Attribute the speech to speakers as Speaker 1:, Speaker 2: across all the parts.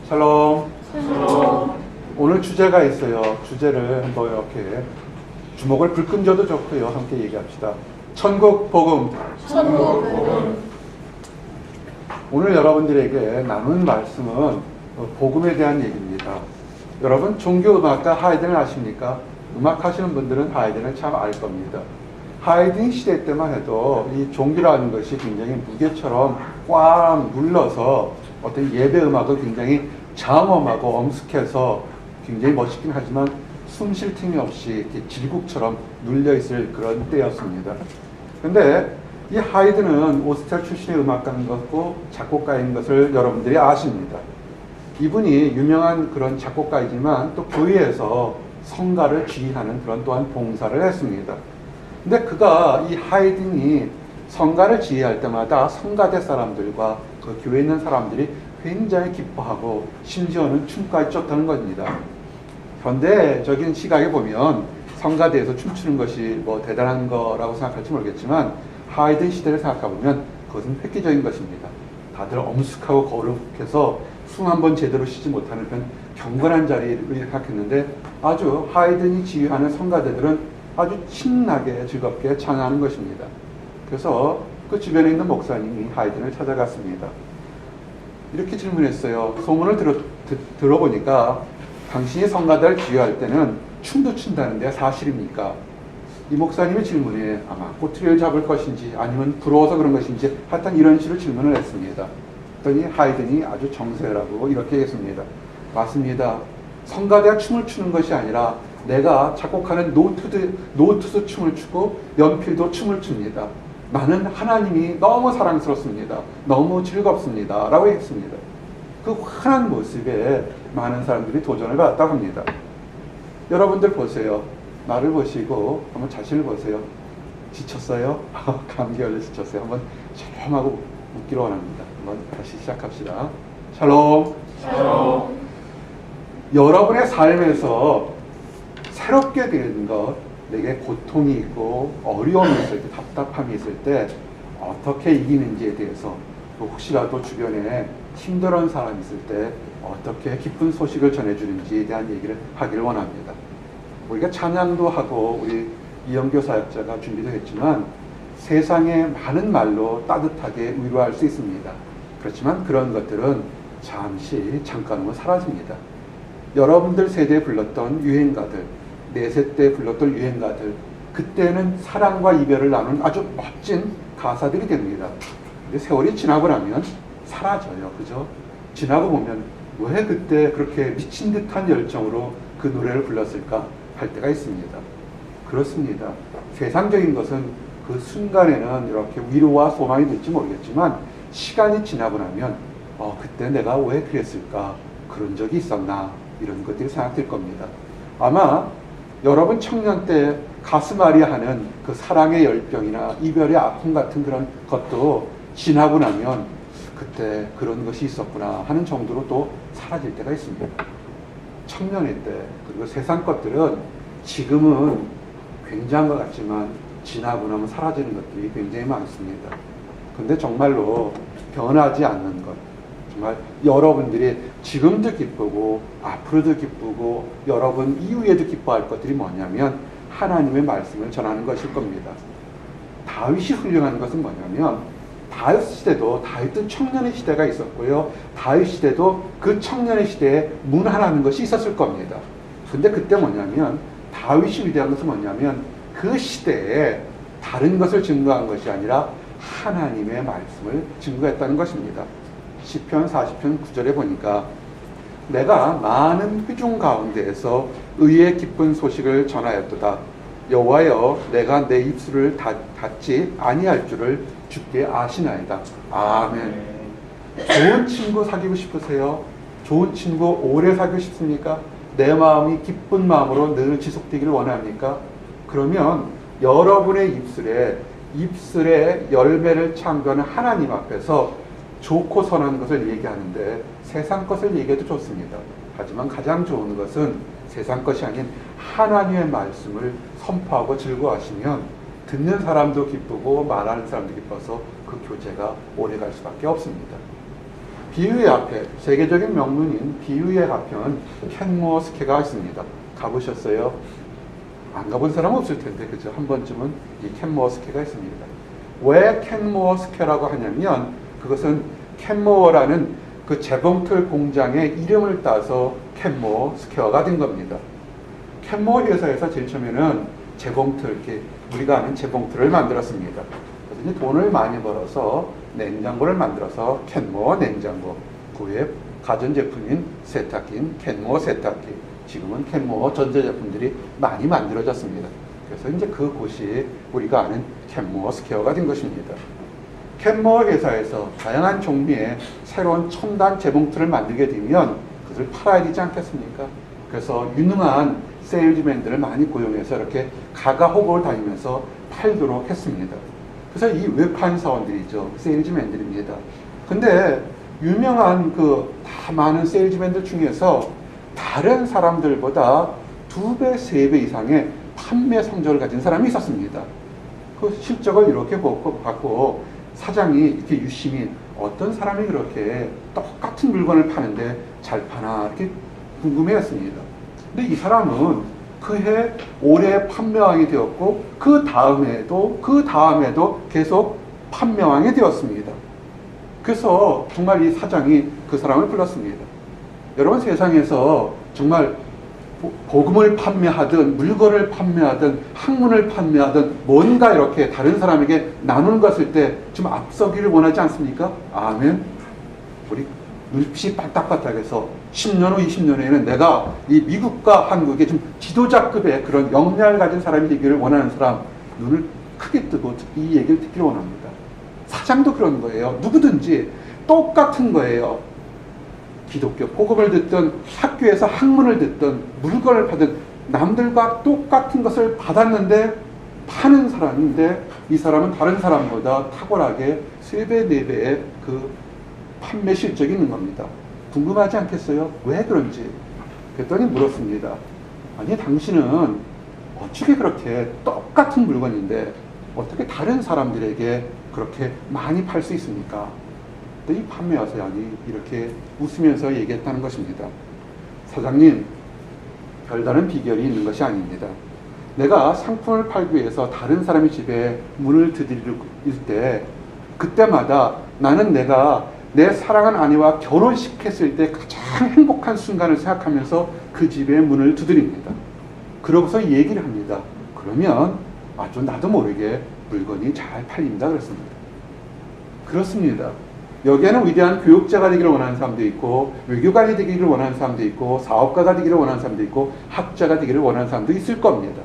Speaker 1: 샬롬.
Speaker 2: 샬롬.
Speaker 1: 오늘 주제가 있어요. 주제를 한번 이렇게 주먹을 불끈져도 좋고요. 함께 얘기합시다. 천국 복음.
Speaker 2: 천국 복음.
Speaker 1: 오늘 여러분들에게 나눈 말씀은 복음에 대한 얘기입니다. 여러분 종교음악가 하이든을 아십니까? 음악하시는 분들은 하이든을 참 알 겁니다. 하이든 시대 때만 해도 이 종교라는 것이 굉장히 무게처럼 꽉 눌러서 어떤 예배 음악을 굉장히 장엄하고 엄숙해서 굉장히 멋있긴 하지만 숨 쉴 틈이 없이 이렇게 질국처럼 눌려있을 그런 때였습니다. 근데 이 하이든은 오스텔 출신의 음악가인 것고 작곡가인 것을 여러분들이 아십니다. 이분이 유명한 그런 작곡가이지만 또 교회에서 성가를 지휘하는 그런 또한 봉사를 했습니다. 근데 그가 이 하이든이 성가를 지휘할 때마다 성가대 사람들과 그 교회에 있는 사람들이 굉장히 기뻐하고 심지어는 춤까지 췄다는 겁니다. 현대적인 시각에 보면 성가대에서 춤추는 것이 뭐 대단한 거라고 생각할지 모르겠지만 하이든 시대를 생각해보면 그것은 획기적인 것입니다. 다들 엄숙하고 거룩해서 숨 한 번 제대로 쉬지 못하는 그런 경건한 자리를 생각했는데 아주 하이든이 지휘하는 성가대들은 아주 신나게 즐겁게 찬양하는 것입니다. 그래서 그 주변에 있는 목사님이 하이든을 찾아갔습니다. 이렇게 질문했어요. 소문을 들어보니까 당신이 성가대를 지휘할 때는 춤도 춘다는데 사실입니까? 이 목사님의 질문에 아마 꼬투리를 잡을 것인지 아니면 부러워서 그런 것인지 하여튼 이런 식으로 질문을 했습니다. 그랬더니 하이든이 아주 정색하고 이렇게 했습니다. 맞습니다. 성가대가 춤을 추는 것이 아니라 내가 작곡하는 노트도 춤을 추고 연필도 춤을 춥니다. 나는 하나님이 너무 사랑스럽습니다. 너무 즐겁습니다. 라고 했습니다. 그 환한 모습에 많은 사람들이 도전을 받았다고 합니다. 여러분들 보세요. 나를 보시고 한번 자신을 보세요. 지쳤어요? 감기 걸려 지쳤어요. 한번 조용하고 웃기로 원합니다. 한번 다시 시작합시다. 샬롬.
Speaker 2: 샬롬.
Speaker 1: 여러분의 삶에서 새롭게 되는 것, 내게 고통이 있고 어려움이 있을 때, 답답함이 있을 때 어떻게 이기는지에 대해서 또 혹시라도 주변에 힘들어하는 사람이 있을 때 어떻게 기쁜 소식을 전해주는지에 대한 얘기를 하기를 원합니다. 우리가 찬양도 하고 우리 이영교 사역자가 준비도 했지만 세상의 많은 말로 따뜻하게 위로할 수 있습니다. 그렇지만 그런 것들은 잠깐 후면 사라집니다. 여러분들 세대에 불렀던 유행가들, 내 세대에 불렀던 유행가들, 그때는 사랑과 이별을 나눈 아주 멋진 가사들이 됩니다. 근데 세월이 지나고 나면 사라져요. 그죠? 지나고 보면 왜 그때 그렇게 미친 듯한 열정으로 그 노래를 불렀을까 할 때가 있습니다. 그렇습니다. 세상적인 것은 그 순간에는 이렇게 위로와 소망이 될지 모르겠지만 시간이 지나고 나면 그때 내가 왜 그랬을까? 그런 적이 있었나? 이런 것들이 생각될 겁니다. 아마 여러분 청년 때 가슴 아리하는 그 사랑의 열병이나 이별의 아픔 같은 그런 것도 지나고 나면 그때 그런 것이 있었구나 하는 정도로 또 사라질 때가 있습니다. 청년의 때, 그리고 세상 것들은 지금은 굉장한 것 같지만 지나고 나면 사라지는 것들이 굉장히 많습니다. 근데 정말로 변하지 않는 것, 정말 여러분들이 지금도 기쁘고 앞으로도 기쁘고 여러분 이후에도 기뻐할 것들이 뭐냐면 하나님의 말씀을 전하는 것일 겁니다. 다윗이 훌륭한 것은 뭐냐면 다윗 시대도 다윗은 청년의 시대가 있었고요. 다윗 시대도 그 청년의 시대에 문화라는 것이 있었을 겁니다. 근데 그때 뭐냐면 다윗이 위대한 것은 뭐냐면 그 시대에 다른 것을 증거한 것이 아니라 하나님의 말씀을 증거했다는 것입니다. 시편 40편 9절에 보니까 내가 많은 회중 가운데에서 의의 기쁜 소식을 전하였도다. 여호와여 내가 내 입술을 닫지 아니할 줄을 주께 아시나이다. 아멘. 좋은 친구 사귀고 싶으세요? 좋은 친구 오래 사귀고 싶습니까? 내 마음이 기쁜 마음으로 늘 지속되기를 원합니까? 그러면 여러분의 입술에 열매를 창조하는 하나님 앞에서 좋고 선한 것을 얘기하는데 세상 것을 얘기해도 좋습니다. 하지만 가장 좋은 것은 세상 것이 아닌 하나님의 말씀을 선포하고 즐거워하시면 듣는 사람도 기쁘고 말하는 사람도 기뻐서 그 교제가 오래 갈 수밖에 없습니다. 비유의 앞에 세계적인 명문인 비유의 가편 켄모스케가 있습니다. 가보셨어요? 안 가본 사람은 없을 텐데 그죠? 한 번쯤은 이 켄모스케가 있습니다. 왜 켄모스케라고 하냐면 그것은 켄모어라는 그 재봉틀 공장의 이름을 따서 켄모스케어가 된 겁니다. 켄모 회사에서 제일 처음에는 재봉틀, 이렇게 우리가 아는 재봉틀을 만들었습니다. 그래서 이제 돈을 많이 벌어서 냉장고를 만들어서 켄모 냉장고, 그 후에 가전제품인 세탁기인 켄모 세탁기, 지금은 켄모 전자제품들이 많이 만들어졌습니다. 그래서 이제 그곳이 우리가 아는 켄모 스퀘어가 된 것입니다. 켄모 회사에서 다양한 종류의 새로운 첨단 재봉틀을 만들게 되면 그것을 팔아야 되지 않겠습니까? 그래서 유능한 세일즈맨들을 많이 고용해서 이렇게 가가호곡을 다니면서 팔도록 했습니다. 그래서 이 외판 사원들이죠. 세일즈맨들입니다. 근데 유명한 다 많은 세일즈맨들 중에서 다른 사람들보다 2배, 3배 이상의 판매 성적을 가진 사람이 있었습니다. 그 실적을 이렇게 받고 사장이 이렇게 유심히 어떤 사람이 그렇게 똑같은 물건을 파는데 잘 파나 이렇게 궁금해했습니다. 근데 이 사람은 그해 올해 판매왕이 되었고 그 다음에도 계속 판매왕이 되었습니다. 그래서 정말 이 사장이 그 사람을 불렀습니다. 여러분, 세상에서 정말 복음을 판매하든 물건을 판매하든 학문을 판매하든 뭔가 이렇게 다른 사람에게 나누는 것을 때 좀 앞서기를 원하지 않습니까? 아멘. 우리 눈빛이 빠딱빠딱해서 10년 후 20년 후에는 내가 이 미국과 한국의 좀 지도자급의 그런 역량을 가진 사람이 되기를 원하는 사람, 눈을 크게 뜨고 이 얘기를 듣기를 원합니다. 사장도 그런 거예요. 누구든지 똑같은 거예요. 기독교 복음을 듣든 학교에서 학문을 듣든 물건을 파든 남들과 똑같은 것을 받았는데 파는 사람인데 이 사람은 다른 사람보다 탁월하게 3배, 4배의 그 판매 실적이 있는 겁니다. 궁금하지 않겠어요? 왜 그런지. 그랬더니 물었습니다. 아니, 당신은 어떻게 그렇게 똑같은 물건인데 어떻게 다른 사람들에게 그렇게 많이 팔 수 있습니까? 이 판매사장이 이렇게 웃으면서 얘기했다는 것입니다. 사장님, 별다른 비결이 있는 것이 아닙니다. 내가 상품을 팔기 위해서 다른 사람의 집에 문을 두드릴 때 그때마다 나는 내가 내 사랑하는 아내와 결혼식했을 때 가장 행복한 순간을 생각하면서 그 집에 문을 두드립니다. 그러고서 얘기를 합니다. 그러면 아주 나도 모르게 물건이 잘 팔린다 그랬습니다. 그렇습니다. 여기에는 위대한 교육자가 되기를 원하는 사람도 있고 외교관이 되기를 원하는 사람도 있고 사업가가 되기를 원하는 사람도 있고 학자가 되기를 원하는 사람도 있을 겁니다.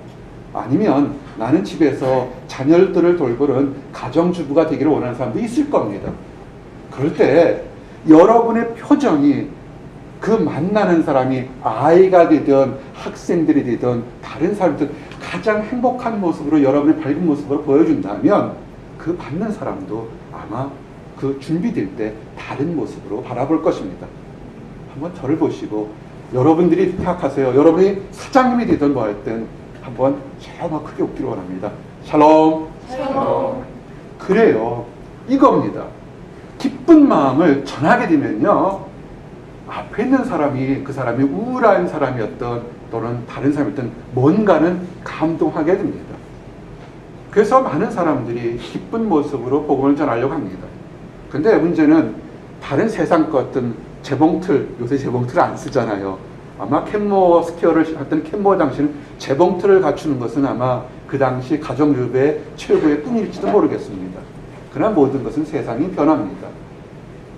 Speaker 1: 아니면 나는 집에서 자녀들을 돌보는 가정주부가 되기를 원하는 사람도 있을 겁니다. 그럴 때 여러분의 표정이 그 만나는 사람이 아이가 되든 학생들이 되든 다른 사람들 가장 행복한 모습으로 여러분의 밝은 모습으로 보여준다면 그 받는 사람도 아마 그 준비될 때 다른 모습으로 바라볼 것입니다. 한번 저를 보시고 여러분들이 생각하세요. 여러분이 사장님이 되든 뭐 하든 한번 정말 크게 웃기를 원합니다. 샬롬.
Speaker 2: 샬롬.
Speaker 1: 그래요. 이겁니다. 기쁜 마음을 전하게 되면요, 앞에 있는 사람이 그 사람이 우울한 사람이었던 또는 다른 사람이었던 뭔가는 감동하게 됩니다. 그래서 많은 사람들이 기쁜 모습으로 복음을 전하려고 합니다. 근데 문제는 다른 세상 것든 재봉틀, 요새 재봉틀을 안 쓰잖아요. 아마 캔모 스퀘어를 했던 캔모 당시는 재봉틀을 갖추는 것은 아마 그 당시 가정주부의 최고의 꿈일지도 모르겠습니다. 그러나 모든 것은 세상이 변합니다.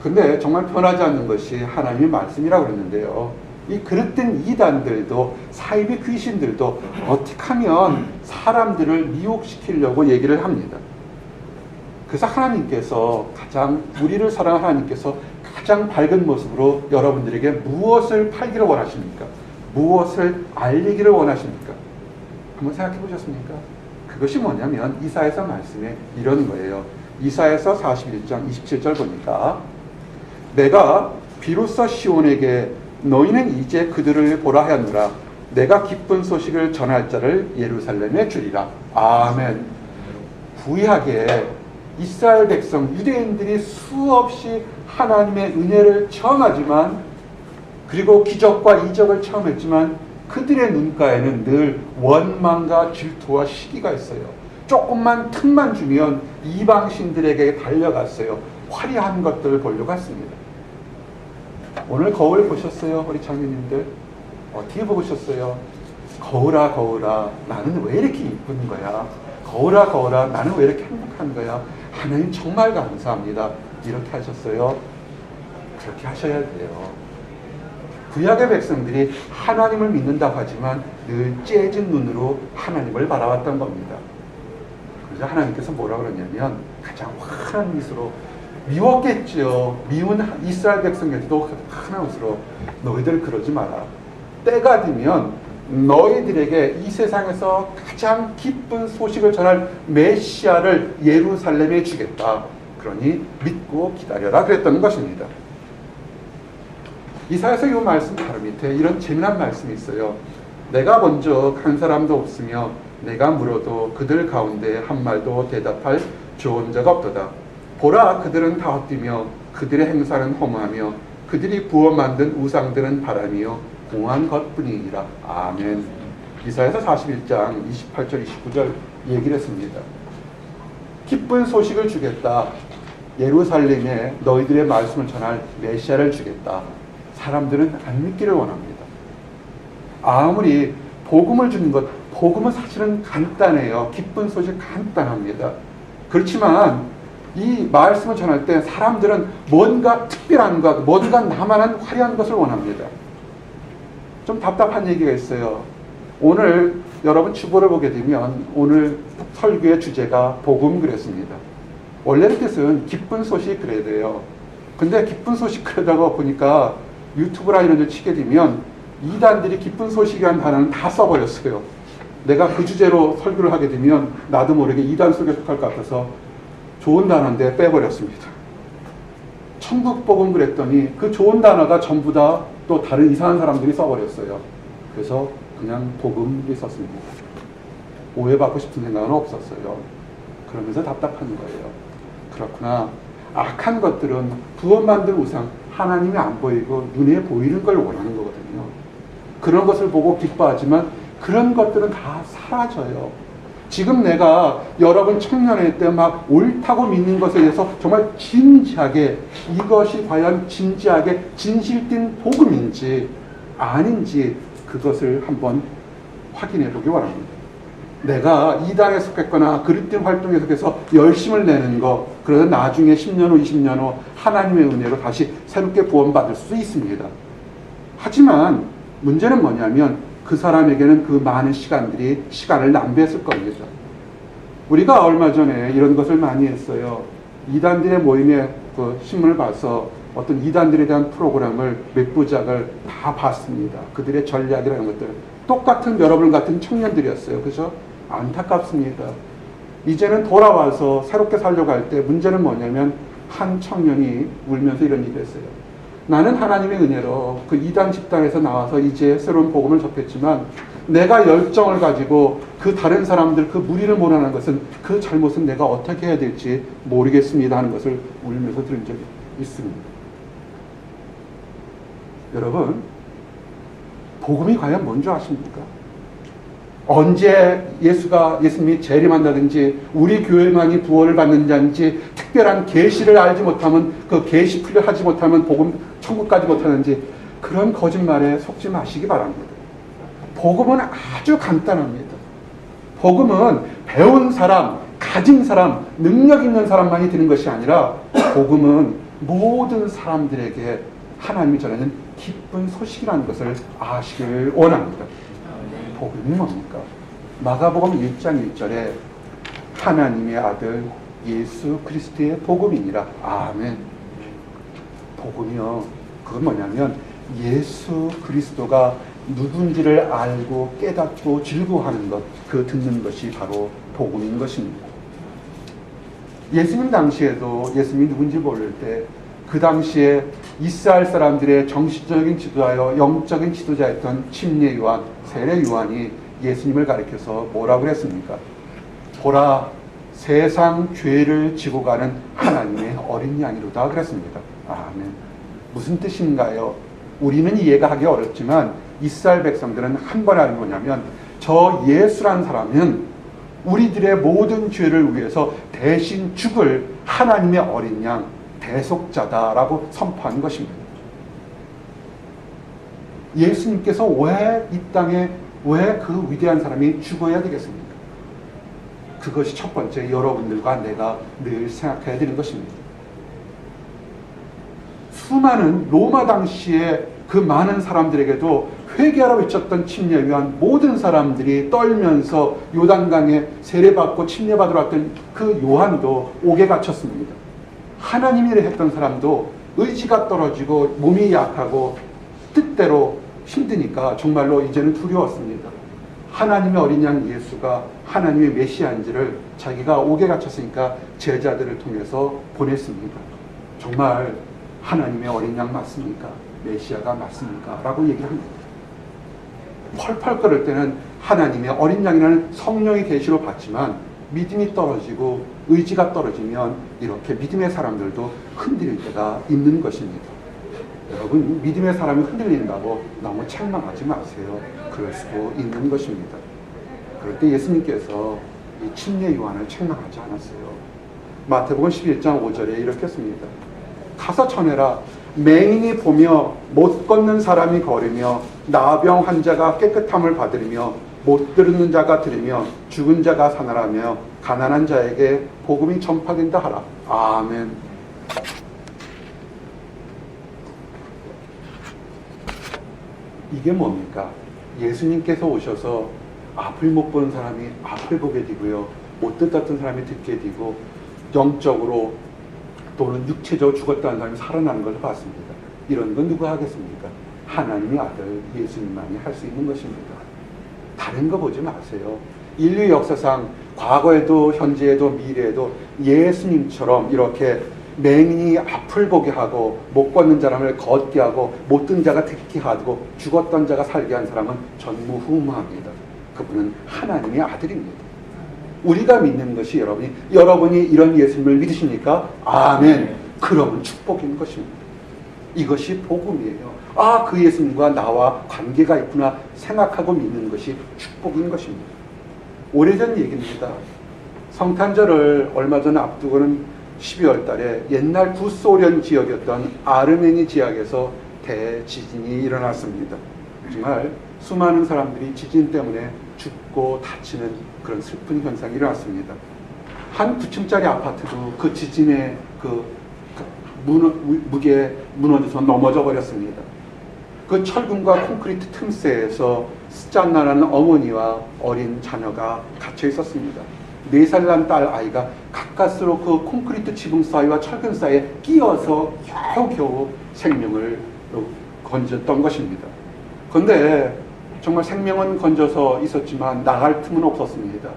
Speaker 1: 근데 정말 변하지 않는 것이 하나님의 말씀이라고 그랬는데요. 이 그릇된 이단들도 사이비 귀신들도 어떻게 하면 사람들을 미혹시키려고 얘기를 합니다. 그래서 하나님께서 우리를 사랑하는 하나님께서 가장 밝은 모습으로 여러분들에게 무엇을 팔기를 원하십니까? 무엇을 알리기를 원하십니까? 한번 생각해 보셨습니까? 그것이 뭐냐면 이사야서 말씀에 이런 거예요. 이사야서 41장 27절 보니까 내가 비로소 시온에게 너희는 이제 그들을 보라 하였노라. 내가 기쁜 소식을 전할 자를 예루살렘에 주리라. 아멘. 구약에 이스라엘 백성 유대인들이 수없이 하나님의 은혜를 체험하지만, 그리고 기적과 이적을 체험했지만 그들의 눈가에는 늘 원망과 질투와 시기가 있어요. 조금만 틈만 주면 이방신들에게 달려갔어요. 화려한 것들을 보려고 갔습니다. 오늘 거울 보셨어요? 우리 장로님들 어떻게 보셨어요? 거울아 거울아 나는 왜 이렇게 이쁜 거야? 거울아 거울아 나는 왜 이렇게 행복한 거야? 하나님 정말 감사합니다. 이렇게 하셨어요? 그렇게 하셔야 돼요. 구약의 백성들이 하나님을 믿는다고 하지만 늘 째진 눈으로 하나님을 바라봤던 겁니다. 그래서 하나님께서 뭐라고 그러냐면 가장 환한 미소로 미웠겠죠. 미운 이스라엘 백성에게도 환한 미소로 너희들 그러지 마라. 때가 되면 너희들에게 이 세상에서 가장 기쁜 소식을 전할 메시아를 예루살렘에 주겠다. 그러니 믿고 기다려라 그랬던 것입니다. 이사야서 이 말씀 바로 밑에 이런 재미난 말씀이 있어요. 내가 먼저 간 사람도 없으며 내가 물어도 그들 가운데 한 말도 대답할 좋은 자가 없도다. 보라 그들은 다 헛디며 그들의 행사는 허무하며 그들이 부어 만든 우상들은 바람이요 공한 것뿐이니라. 아멘. 이사야서 41장 28절 29절 얘기를 했습니다. 기쁜 소식을 주겠다. 예루살렘에 너희들의 말씀을 전할 메시아를 주겠다. 사람들은 안 믿기를 원합니다. 아무리 복음을 주는 것, 복음은 사실은 간단해요. 기쁜 소식 간단합니다. 그렇지만 이 말씀을 전할 때 사람들은 뭔가 특별한 것, 뭔가 나만한 화려한 것을 원합니다. 좀 답답한 얘기가 있어요. 오늘 여러분 주보를 보게 되면 오늘 설교의 주제가 복음 그랬습니다. 원래의 뜻은 기쁜 소식 그래야 돼요. 근데 기쁜 소식 그러다가 보니까 유튜브나 이런 데 치게 되면 이단들이 기쁜 소식이라는 단어는 다 써버렸어요. 내가 그 주제로 설교를 하게 되면 나도 모르게 이단 속에 속할 것 같아서 좋은 단어인데 빼버렸습니다. 천국 복음 그랬더니 그 좋은 단어가 전부 다 또 다른 이상한 사람들이 써버렸어요. 그래서 그냥 복음이 썼습니다. 오해받고 싶은 생각은 없었어요. 그러면서 답답한 거예요. 그렇구나. 악한 것들은 부어만든 우상, 하나님이 안 보이고 눈에 보이는 걸 원하는 거거든요. 그런 것을 보고 기뻐하지만 그런 것들은 다 사라져요. 지금 내가 여러분 청년회 때 막 옳다고 믿는 것에 대해서 정말 진지하게 이것이 과연 진지하게 진실된 복음인지 아닌지 그것을 한번 확인해 보기 원합니다. 내가 이단에 속했거나 그릇된 활동에 속해서 열심을 내는 거, 그러다 나중에 10년 후, 20년 후 하나님의 은혜로 다시 새롭게 구원받을 수 있습니다. 하지만 문제는 뭐냐면 그 사람에게는 그 많은 시간을 낭비했을 겁니다. 우리가 얼마 전에 이런 것을 많이 했어요. 이단들의 모임에 그 신문을 봐서 어떤 이단들에 대한 프로그램을 몇 부작을 다 봤습니다. 그들의 전략이라는 것들. 똑같은 여러분 같은 청년들이었어요. 그죠? 안타깝습니다. 이제는 돌아와서 새롭게 살려고 할 때 문제는 뭐냐면 한 청년이 울면서 이런 얘기를 했어요. 나는 하나님의 은혜로 그 이단 집단에서 나와서 이제 새로운 복음을 접했지만 내가 열정을 가지고 그 다른 사람들 그 무리를 몰아내는 것은 그 잘못은 내가 어떻게 해야 될지 모르겠습니다 하는 것을 울면서 들은 적이 있습니다. 여러분, 복음이 과연 뭔지 아십니까? 언제 예수님이 재림한다든지 우리 교회만이 부활을 받는 자인지 특별한 계시를 알지 못하면 그 계시 풀려하지 못하면 복음 천국 가지 못하는지 그런 거짓말에 속지 마시기 바랍니다. 복음은 아주 간단합니다. 복음은 배운 사람, 가진 사람, 능력 있는 사람만이 드는 것이 아니라 복음은 모든 사람들에게 하나님이 전하는 기쁜 소식이라는 것을 아시길 원합니다. 복음이 뭡니까? 마가복음 1장 1절에 하나님의 아들 예수 그리스도의 복음이니라. 아멘. 복음이요. 그건 뭐냐면 예수 그리스도가 누군지를 알고 깨닫고 즐거워하는 것, 그 듣는 것이 바로 복음인 것입니다. 예수님 당시에도 예수님이 누군지 모를 때 그 당시에 이스라엘 사람들의 정신적인 지도자여 영적인 지도자였던 침례 요한, 세례 요한이 예수님을 가리켜서 뭐라고 그랬습니까? 보라, 세상 죄를 지고 가는 하나님의 어린 양이로다 그랬습니다. 아멘. 무슨 뜻인가요? 우리는 이해가 하기 어렵지만 이스라엘 백성들은 한 번에 알고 뭐냐면 저 예수란 사람은 우리들의 모든 죄를 위해서 대신 죽을 하나님의 어린 양 대속자다라고 선포한 것입니다. 예수님께서 왜 이 땅에 왜 그 위대한 사람이 죽어야 되겠습니까? 그것이 첫 번째 여러분들과 내가 늘 생각해야 되는 것입니다. 수많은 로마 당시에 그 많은 사람들에게도 회개하라 외쳤던 침례에 위한 모든 사람들이 떨면서 요단강에 세례받고 침례받으러 왔던 그 요한도 옥에 갇혔습니다. 하나님이라 했던 사람도 의지가 떨어지고 몸이 약하고 뜻대로 힘드니까 정말로 이제는 두려웠습니다. 하나님의 어린 양 예수가 하나님의 메시아인지를 자기가 옥에 갇혔으니까 제자들을 통해서 보냈습니다. 정말 하나님의 어린 양 맞습니까? 메시아가 맞습니까? 라고 얘기합니다. 펄펄 끓을 때는 하나님의 어린 양이라는 성령의 계시로 받지만 믿음이 떨어지고 의지가 떨어지면 이렇게 믿음의 사람들도 흔들릴 때가 있는 것입니다. 여러분, 믿음의 사람이 흔들린다고 너무 책망하지 마세요. 그럴 수도 있는 것입니다. 그럴 때 예수님께서 이 침례 요한을 책망하지 않았어요. 마태복음 11장 5절에 이렇게 씁니다. 가서 전해라. 맹인이 보며 못 걷는 사람이 걸으며 나병 환자가 깨끗함을 받으며 못 듣는 자가 들으며 죽은 자가 살아나며 가난한 자에게 복음이 전파된다 하라. 아멘. 이게 뭡니까? 예수님께서 오셔서 앞을 못 보는 사람이 앞을 보게 되고요, 못 듣던 사람이 듣게 되고, 영적으로 또는 육체적으로 죽었다는 사람이 살아나는 걸 봤습니다. 이런 건 누가 하겠습니까? 하나님의 아들 예수님만이 할 수 있는 것입니다. 다른 거 보지 마세요. 인류 역사상 과거에도 현재에도 미래에도 예수님처럼 이렇게 맹인이 앞을 보게 하고 못 걷는 사람을 걷게 하고 못 듣는 자가 듣게 하고 죽었던 자가 살게 한 사람은 전무후무합니다. 그분은 하나님의 아들입니다. 우리가 믿는 것이 여러분이 이런 예수님을 믿으십니까? 아멘. 그러면 축복인 것입니다. 이것이 복음이에요. 아, 그 예수님과 나와 관계가 있구나 생각하고 믿는 것이 축복인 것입니다. 오래전 얘기입니다. 성탄절을 얼마 전 앞두고는 12월 달에 옛날 구소련 지역이었던 아르메니 지역에서 대지진이 일어났습니다. 정말 수많은 사람들이 지진 때문에 죽고 다치는 그런 슬픈 현상이 일어났습니다. 한 9층짜리 아파트도 그 지진의 무게에 무너져서 넘어져 버렸습니다. 그 철근과 콘크리트 틈새에서 스잔나라는 어머니와 어린 자녀가 갇혀 있었습니다. 4살 난 딸 아이가 가까스로 그 콘크리트 지붕 사이와 철근 사이에 끼어서 겨우겨우 생명을 건졌던 것입니다. 그런데 정말 생명은 건져서 있었지만 나갈 틈은 없었습니다.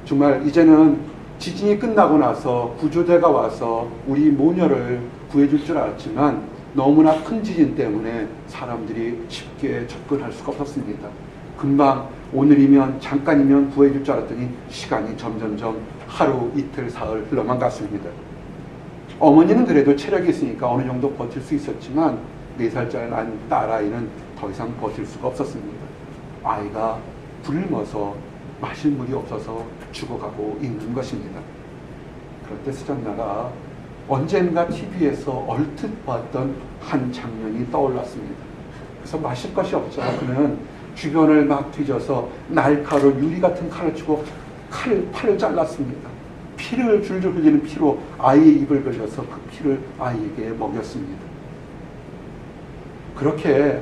Speaker 1: 정말 이제는 지진이 끝나고 나서 구조대가 와서 우리 모녀를 구해줄 줄 알았지만 너무나 큰 지진 때문에 사람들이 쉽게 접근할 수가 없었습니다. 금방 오늘이면 잠깐이면 구해줄 줄 알았더니 시간이 점점점 하루, 이틀, 사흘 흘러만 갔습니다. 어머니는 그래도 체력이 있으니까 어느 정도 버틸 수 있었지만 4살짜리 난 딸아이는 더 이상 버틸 수가 없었습니다. 아이가 굶어서 마실 물이 없어서 죽어가고 있는 것입니다. 그럴 때 스잔나가 언젠가 TV에서 얼핏 봤던 한 장면이 떠올랐습니다. 그래서 마실 것이 없자 그는 주변을 막 뒤져서 날카로운 유리 같은 칼을 치고 팔을 잘랐습니다. 피를 줄줄 흘리는 피로 아이의 입을 벌려서 그 피를 아이에게 먹였습니다. 그렇게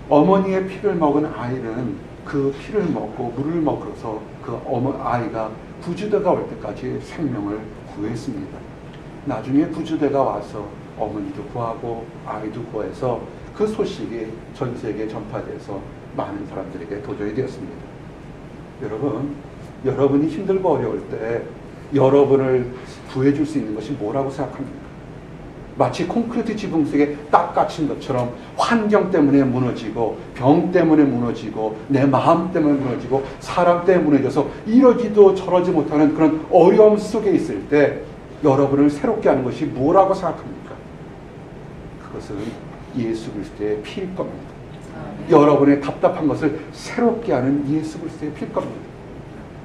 Speaker 1: 어머니의 피를 먹은 아이는 그 피를 먹고 물을 먹어서 그 아이가 구조대가 올 때까지 생명을 구했습니다. 나중에 구조대가 와서 어머니도 구하고 아이도 구해서 그 소식이 전 세계에 전파돼서 많은 사람들에게 도전이 되었습니다. 여러분, 여러분이 힘들고 어려울 때 여러분을 구해줄 수 있는 것이 뭐라고 생각합니까? 마치 콘크리트 지붕 속에 딱 갇힌 것처럼 환경 때문에 무너지고 병 때문에 무너지고 내 마음 때문에 무너지고 사람 때문에 무너져서 이러지도 저러지 못하는 그런 어려움 속에 있을 때 여러분을 새롭게 하는 것이 뭐라고 생각합니까? 그것은 예수 그리스도의 피일 겁니다. 여러분의 답답한 것을 새롭게 하는 예수 그리스도의 피일 겁니다.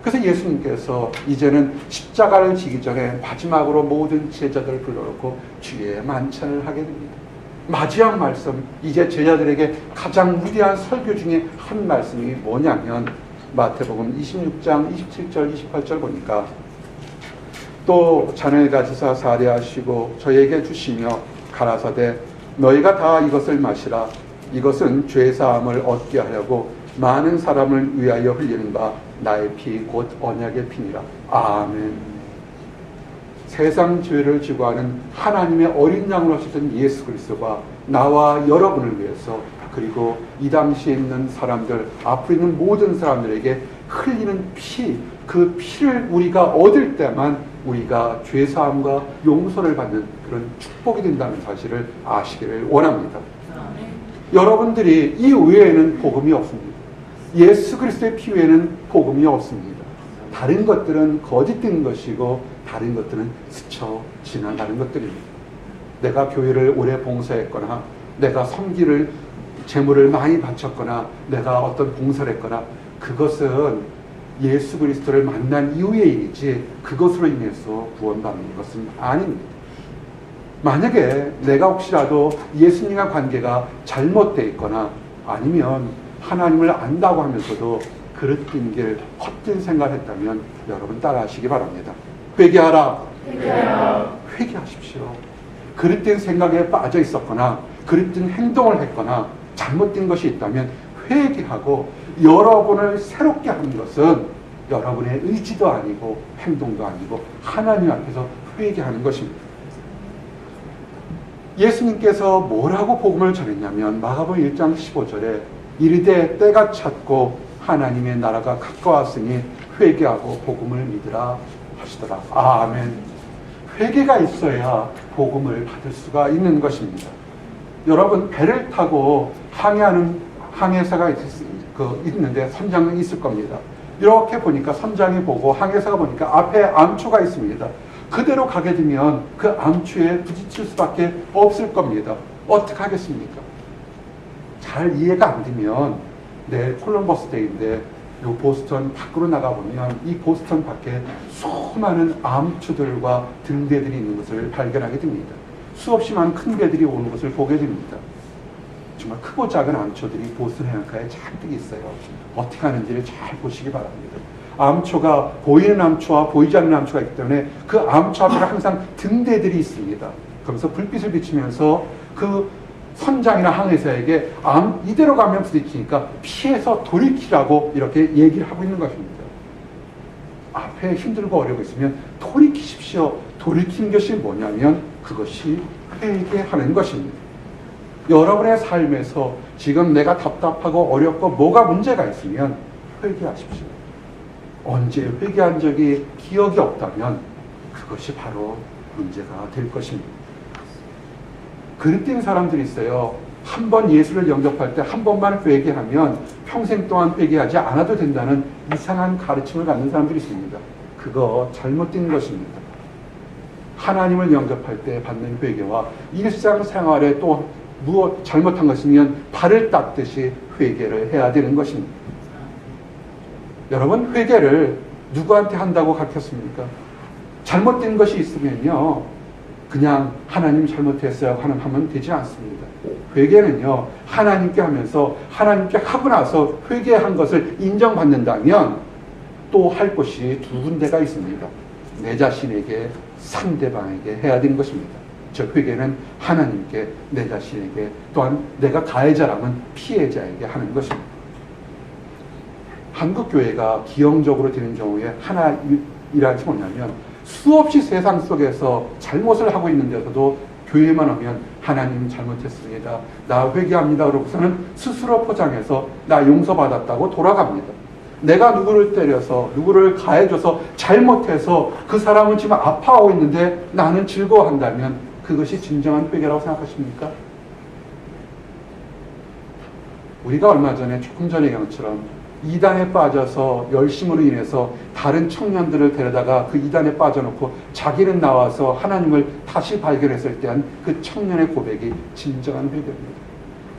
Speaker 1: 그래서 예수님께서 이제는 십자가를 지기 전에 마지막으로 모든 제자들을 불러놓고 주의 만찬을 하게 됩니다. 마지막 말씀, 이제 제자들에게 가장 위대한 설교 중에 한 말씀이 뭐냐면 마태복음 26장 27절 28절 보니까 또 잔을 가지사 사례하시고 저에게 주시며 가라사대 너희가 다 이것을 마시라. 이것은 죄사함을 얻게 하려고 많은 사람을 위하여 흘리는 바 나의 피 곧 언약의 피니라. 아멘. 세상 죄를 지고 하는 하나님의 어린 양으로 하셨던 예수 그리스도가 나와 여러분을 위해서 그리고 이 당시에 있는 사람들, 앞으로 있는 모든 사람들에게 흘리는 피, 그 피를 우리가 얻을 때만 우리가 죄사함과 용서를 받는 그런 축복이 된다는 사실을 아시기를 원합니다. 여러분들이 이 외에는 복음이 없습니다. 예수 그리스도의 피 외에는 복음이 없습니다. 다른 것들은 거짓된 것이고 다른 것들은 스쳐 지나가는 것들입니다. 내가 교회를 오래 봉사했거나 내가 섬기를 재물을 많이 바쳤거나 내가 어떤 봉사를 했거나 그것은 예수 그리스도를 만난 이후의 일이지 그것으로 인해서 구원받는 것은 아닙니다. 만약에 내가 혹시라도 예수님과 관계가 잘못되어 있거나 아니면 하나님을 안다고 하면서도 그릇된 길, 헛된 생각을 했다면 여러분 따라하시기 바랍니다. 회개하라. 회개하십시오. 그릇된 생각에 빠져 있었거나 그릇된 행동을 했거나 잘못된 것이 있다면 회개하고 여러분을 새롭게 하는 것은 여러분의 의지도 아니고 행동도 아니고 하나님 앞에서 회개하는 것입니다. 예수님께서 뭐라고 복음을 전했냐면 마가복음 1장 15절에 이르되 때가 찼고 하나님의 나라가 가까웠으니 회개하고 복음을 믿으라 하시더라. 아멘. 회개가 있어야 복음을 받을 수가 있는 것입니다. 여러분 배를 타고 항해하는 항해사가 있는데 선장은 있을 겁니다. 이렇게 보니까 선장이 보고 항해사가 보니까 앞에 암초가 있습니다. 그대로 가게 되면 그 암초에 부딪힐 수밖에 없을 겁니다. 어떻게 하겠습니까? 잘 이해가 안 되면 내일 콜럼버스 데이인데 요 보스턴 밖으로 나가보면 이 보스턴 밖에 수많은 암초들과 등대들이 있는 것을 발견하게 됩니다. 수없이 많은 큰 배들이 오는 것을 보게 됩니다. 정말 크고 작은 암초들이 보스턴 해안가에 잔뜩 있어요. 어떻게 하는지를 잘 보시기 바랍니다. 암초가 보이는 암초와 보이지 않는 암초가 있기 때문에 그 암초 앞에 항상 등대들이 있습니다. 그러면서 불빛을 비치면서 그 선장이나 항해사에게 이대로 가면 부딪히니까 피해서 돌이키라고 이렇게 얘기를 하고 있는 것입니다. 앞에 힘들고 어려워 있으면 돌이키십시오. 돌이키는 것이 뭐냐면 그것이 회개하는 것입니다. 여러분의 삶에서 지금 내가 답답하고 어렵고 뭐가 문제가 있으면 회개하십시오. 언제 회개한 적이 기억이 없다면 그것이 바로 문제가 될 것입니다. 그릇된 사람들이 있어요. 한 번 예수를 영접할 때 한 번만 회개하면 평생 동안 회개하지 않아도 된다는 이상한 가르침을 갖는 사람들이 있습니다. 그거 잘못된 것입니다. 하나님을 영접할 때 받는 회개와 일상생활에 또 무엇 잘못한 것이면 발을 닦듯이 회개를 해야 되는 것입니다. 여러분 회개를 누구한테 한다고 가르쳤습니까? 잘못된 것이 있으면요 그냥 하나님 잘못했어요 하면 되지 않습니다. 회개는요 하나님께 하면서 하나님께 하고 나서 회개한 것을 인정받는다면 또 할 것이 두 군데가 있습니다. 내 자신에게 상대방에게 해야 되는 것입니다. 즉 회개는 하나님께 내 자신에게 또한 내가 가해자라면 피해자에게 하는 것입니다. 한국 교회가 기형적으로 되는 경우에 하나 일하지 뭐냐면 수없이 세상 속에서 잘못을 하고 있는데서도 교회만 오면 하나님 잘못했습니다. 나 회개합니다. 그러고서는 스스로 포장해서 나 용서받았다고 돌아갑니다. 내가 누구를 때려서 누구를 가해줘서 잘못해서 그 사람은 지금 아파하고 있는데 나는 즐거워한다면 그것이 진정한 회개라고 생각하십니까? 우리가 얼마 전에 조금 전의 경우처럼 이단에 빠져서 열심으로 인해서 다른 청년들을 데려다가 그 이단에 빠져놓고 자기는 나와서 하나님을 다시 발견했을 때한 그 청년의 고백이 진정한 회개입니다.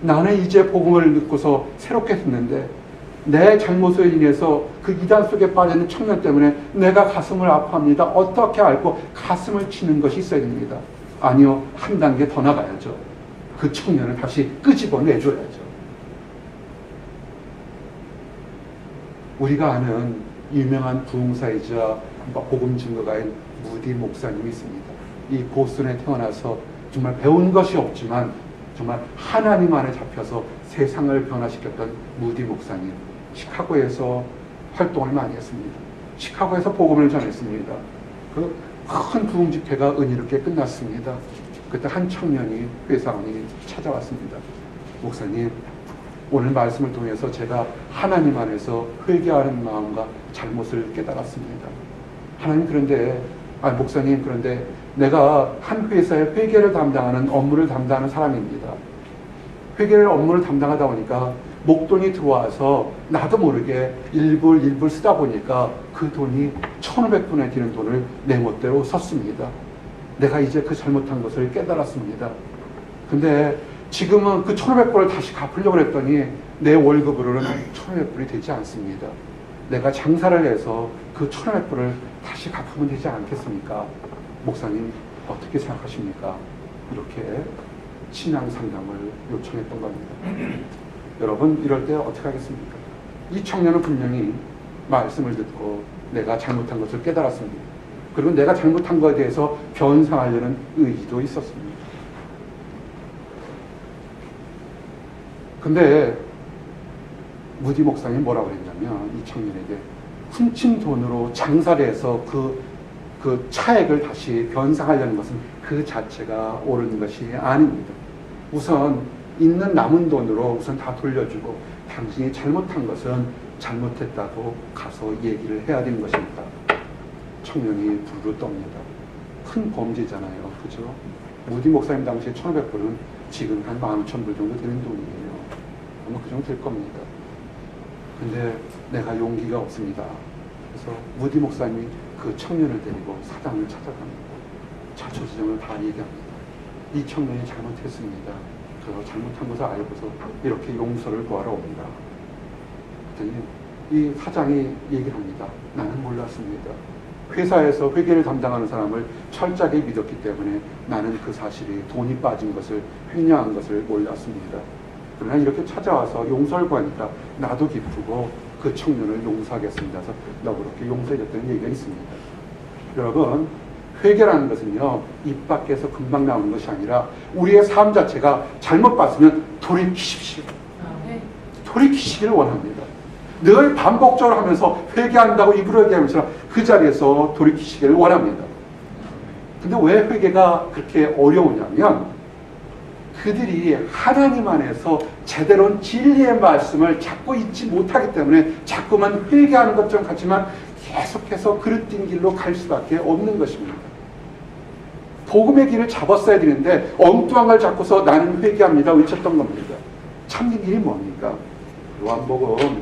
Speaker 1: 나는 이제 복음을 듣고서 새롭게 됐는데 내 잘못으로 인해서 그 이단 속에 빠져있는 청년 때문에 내가 가슴을 아파합니다. 어떻게 알고 가슴을 치는 것이 있어야 됩니다. 아니요, 한 단계 더 나가야죠. 그 청년을 다시 끄집어내줘야죠. 우리가 아는 유명한 부흥사이자 복음 증거가인 무디 목사님이 있습니다. 이 보스턴에 태어나서 정말 배운 것이 없지만 정말 하나님 안에 잡혀서 세상을 변화시켰던 무디 목사님. 시카고에서 활동을 많이 했습니다. 시카고에서 복음을 전했습니다. 그 큰 부흥 집회가 은혜롭게 끝났습니다. 그때 한 청년이 회사원이 찾아왔습니다. 목사님, 오늘 말씀을 통해서 제가 하나님 안에서 회개하는 마음과 잘못을 깨달았습니다. 하나님, 그런데 목사님, 그런데 내가 한 회사에 회계를 담당하는 업무를 담당하는 사람입니다. 회계를 업무를 담당하다 보니까 목돈이 들어와서 나도 모르게 일불 쓰다 보니까 그 돈이 1,500분에 되는 돈을 내 멋대로 썼습니다. 내가 이제 그 잘못한 것을 깨달았습니다. 근데 지금은 그 1,500불을 다시 갚으려고 했더니 내 월급으로는 1,500불이 되지 않습니다. 내가 장사를 해서 그 1,500불을 다시 갚으면 되지 않겠습니까? 목사님, 어떻게 생각하십니까? 이렇게 신앙 상담을 요청했던 겁니다. 여러분, 이럴 때 어떻게 하겠습니까? 이 청년은 분명히 말씀을 듣고 내가 잘못한 것을 깨달았습니다. 그리고 내가 잘못한 것에 대해서 변상하려는 의지도 있었습니다. 근데 무디 목사님이 뭐라고 그랬냐면 이 청년에게 훔친 돈으로 장사를 해서 그 차액을 다시 변상하려는 것은 그 자체가 옳은 것이 아닙니다. 우선 있는 남은 돈으로 우선 다 돌려주고 당신이 잘못한 것은 잘못했다고 가서 얘기를 해야 되는 것입니다. 청년이 부르르 떱니다. 큰 범죄잖아요. 그죠? 무디 목사님 당시에 1,500불은 지금 한 15,000불 정도 되는 돈이에요. 아마 그 정도 될 겁니다. 근데 내가 용기가 없습니다. 그래서 무디 목사님이 그 청년을 데리고 사장을 찾아갑니다. 자초지종을 다 얘기합니다. 이 청년이 잘못했습니다. 그래서 잘못한 것을 알고서 이렇게 용서를 구하러 옵니다. 그랬더니 이 사장이 얘기를 합니다. 나는 몰랐습니다. 회사에서 회계를 담당하는 사람을 철저하게 믿었기 때문에 나는 그 사실이 돈이 빠진 것을 횡령한 것을 몰랐습니다. 그러나 이렇게 찾아와서 용서를 구하니까 나도 기쁘고 그 청년을 용서하겠습니다. 그래서 너그럽게 용서해줬다는 얘기가 있습니다. 여러분, 회개라는 것은요, 입 밖에서 금방 나오는 것이 아니라 우리의 삶 자체가 잘못 봤으면 돌이키십시오. 돌이키시기를 원합니다. 늘 반복적으로 하면서 회개한다고 입으로 얘기하면서 그 자리에서 돌이키시기를 원합니다. 근데 왜 회개가 그렇게 어려우냐면 그들이 하나님 안에서 제대로 진리의 말씀을 잡고 있지 못하기 때문에 자꾸만 회개하는 것처럼 같지만 계속해서 그릇된 길로 갈 수밖에 없는 것입니다. 복음의 길을 잡았어야 되는데 엉뚱한 걸 잡고서 나는 회개합니다 외쳤던 겁니다. 참된 길이 뭡니까? 요한복음